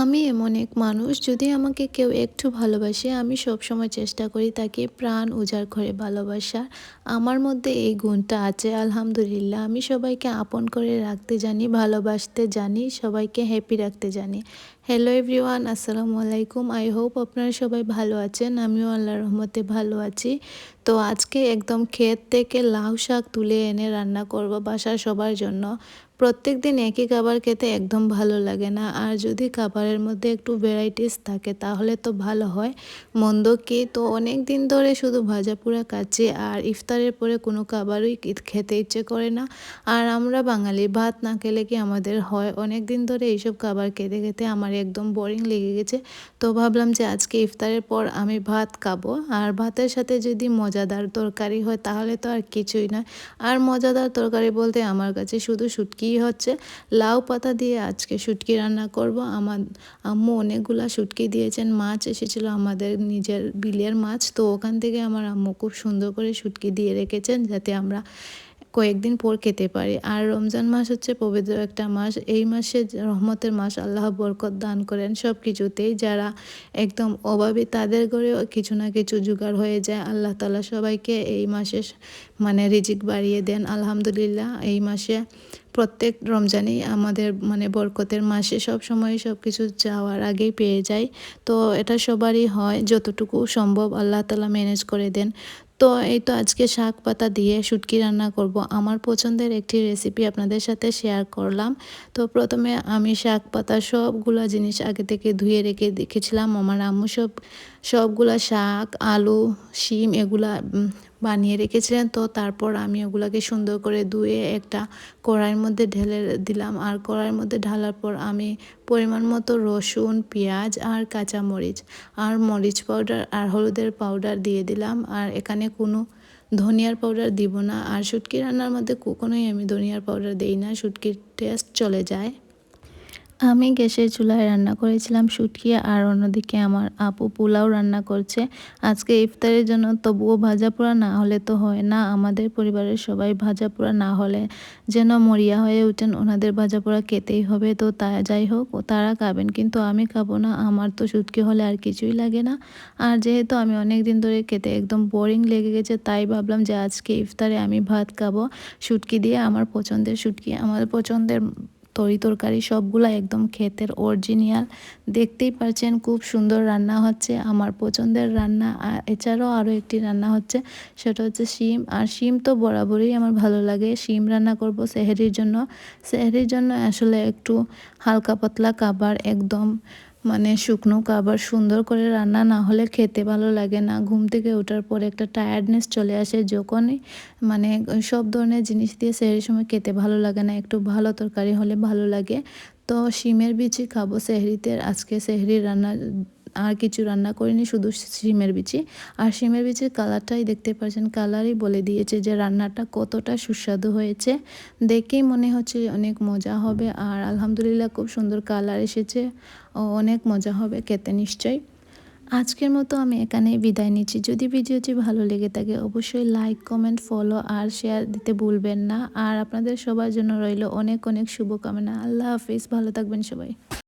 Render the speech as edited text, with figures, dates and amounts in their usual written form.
আমি এমন এক মানুষ, যদি আমাকে কেউ একটু ভালোবাসে আমি সবসময় চেষ্টা করি তাকে প্রাণ উজাড় করে ভালোবাসার। আমার মধ্যে এই গুণটা আছে আলহামদুলিল্লাহ। আমি সবাইকে আপন করে রাখতে জানি, ভালোবাসতে জানি, সবাইকে হ্যাপি রাখতে জানি। হ্যালো এভরিওয়ান, আসসালামু আলাইকুম। আই হোপ আপনারা সবাই ভালো আছেন। আমিও আল্লাহর রহমতে ভালো আছি। তো আজকে একদম ক্ষেত থেকে লাউ শাক তুলে এনে রান্না করব বাসার সবার জন্য। প্রত্যেক দিন একই খাবার খেতে একদম ভালো লাগে না, আর যদি খাবারের মধ্যে একটু ভ্যারাইটিস থাকে তাহলে তো ভালো হয়। মন্দ কি, তো অনেক দিন ধরে শুধু ভাজা পোড়া খাচ্ছি, আর ইফতারের পরে কোনো খাবারই খেতে ইচ্ছে করে না। আর আমরা বাঙালি, ভাত না খেলে কি আমাদের হয়? অনেক দিন ধরে এইসব খাবার খেতে খেতে আমার একদম বোরিং লেগে গেছে। তো ভাবলাম যে আজকে ইফতারের পর আমি ভাত খাবো, আর ভাতের সাথে যদি মজাদার তরকারি হয় তাহলে তো আর কিছুই না। আর মজাদার তরকারি বলতে আমার কাছে শুধু শুটকিই হচ্ছে। লাউ পাতা দিয়ে আজকে শুটকি রান্না করব। আমার আম্মু অনেকগুলা শুটকি দিয়েছেন, মাছ এসেছিলো আমাদের নিজের বিলের মাছ, তো ওখান থেকে আমার আম্মু খুব সুন্দর করে শুটকি দিয়ে রেখেছেন যাতে আমরা কয়েকদিন পর খেতে পারি। আর রমজান মাস হচ্ছে পবিত্র একটা মাস। এই মাসে রহমতের মাস, আল্লাহ বরকত দান করেন সব কিছুতেই। যারা একদম অভাবী তাদের ঘরেও কিছু না কিছু জোগাড় হয়ে যায়। আল্লাহ তাআলা সবাইকে এই মাসে রিজিক বাড়িয়ে দেন আলহামদুলিল্লাহ। এই মাসে প্রত্যেক রমজানেই আমাদের বরকতের মাসে সব সময় সব কিছু চাওয়ার আগেই পেয়ে যাই। তো এটা সবারই হয়, যতটুকু সম্ভব আল্লাহ তাআলা ম্যানেজ করে দেন। তো এই তো আজকে শাক পাতা দিয়ে শুটকি রান্না করব। আমার পছন্দের একটি রেসিপি আপনাদের সাথে শেয়ার করলাম। তো প্রথমে আমি শাক পাতা সবগুলা জিনিস আগে থেকে ধুয়ে রেখে দেখেছিলাম। আমার আম্মু সবগুলা শাক, আলু, শিম এগুলা বানিয়ে রেখেছিলেন। তো তারপর আমি ওগুলাকে সুন্দর করে ধুয়ে একটা কড়াইয়ের মধ্যে ঢেলে দিলাম। আর কড়াইয়ের মধ্যে ঢালার পর আমি পরিমাণ মতো রসুন, পেঁয়াজ আর কাঁচামরিচ আর মরিচ পাউডার আর হলুদের পাউডার দিয়ে দিলাম। আর এখানে কোনো ধনিয়ার পাউডার দিব না। আর শুটকি রান্নার মধ্যে কখনোই আমি ধনিয়ার পাউডার দিই না, শুটকির টেস্ট চলে যায়। আমি গ্যাসের চুলায় রান্না করেছিলাম শুটকি, আর অন্যদিকে আমার আপু পোলাও রান্না করছে আজকে ইফতারের জন্য। তবুও ভাজা পোড়া না হলে তো হয় না, আমাদের পরিবারের সবাই ভাজা পোড়া না হলে যেন মরিয়া হয়ে ওঠেন। ওনাদের ভাজা পোড়া খেতেই হবে। তো যাই হোক, তারা খাবেন কিন্তু আমি খাবো না। আমার তো শুটকি হলে আর কিছুই লাগে না। আর যেহেতু আমি অনেক দিন ধরে খেতে একদম বোরিং লেগে গেছে, তাই ভাবলাম যে আজকে ইফতারে আমি ভাত খাবো শুটকি দিয়ে। আমার পছন্দের শুটকি, আমার পছন্দের তরকারি সবগুলা একদম ক্ষেতের অরিজিনাল। দেখতেই পাচ্ছেন খুব সুন্দর রান্না হচ্ছে, আমার পছন্দের রান্না। আর এছাড়াও আরও একটি রান্না হচ্ছে, সেটা হচ্ছে শিম। আর শিম তো বরাবরই আমার ভালো লাগে। শিম রান্না করব সেহরির জন্য। সেহরির জন্য আসলে একটু হালকা পাতলা খাবার, একদম শুকনো খাবার, সুন্দর করে রান্না না হলে খেতে ভালো লাগে না। ঘুম থেকে ওঠার পরে একটা টায়ার্ডনেস চলে আসে যখনই মানে সব ধরনের জিনিস দিয়ে সেহরির সময় খেতে ভালো লাগে না, একটু ভালো তরকারি হলে ভালো লাগে। তো শিমের বিচি খাবো সেহরিতে আজকে। সেহরির রান্না আর কিছু রান্না করিনি, শুধু শিমের বিচি। আর শিমের বিচির কালারটাই দেখতে পাচ্ছেন, কালারই বলে দিয়েছে যে রান্নাটা কতটা সুস্বাদু হয়েছে। দেখেই মনে হচ্ছে অনেক মজা হবে। আর আলহামদুলিল্লাহ খুব সুন্দর কালার এসেছে, অনেক মজা হবে খেতে নিশ্চয়ই। আজকের মতো আমি এখানেই বিদায় নিচ্ছি। যদি ভিডিওটি ভালো লেগে থাকে অবশ্যই লাইক, কমেন্ট, ফলো আর শেয়ার দিতে ভুলবেন না। আর আপনাদের সবার জন্য রইল অনেক অনেক শুভকামনা। আল্লাহ হাফিজ, ভালো থাকবেন সবাই।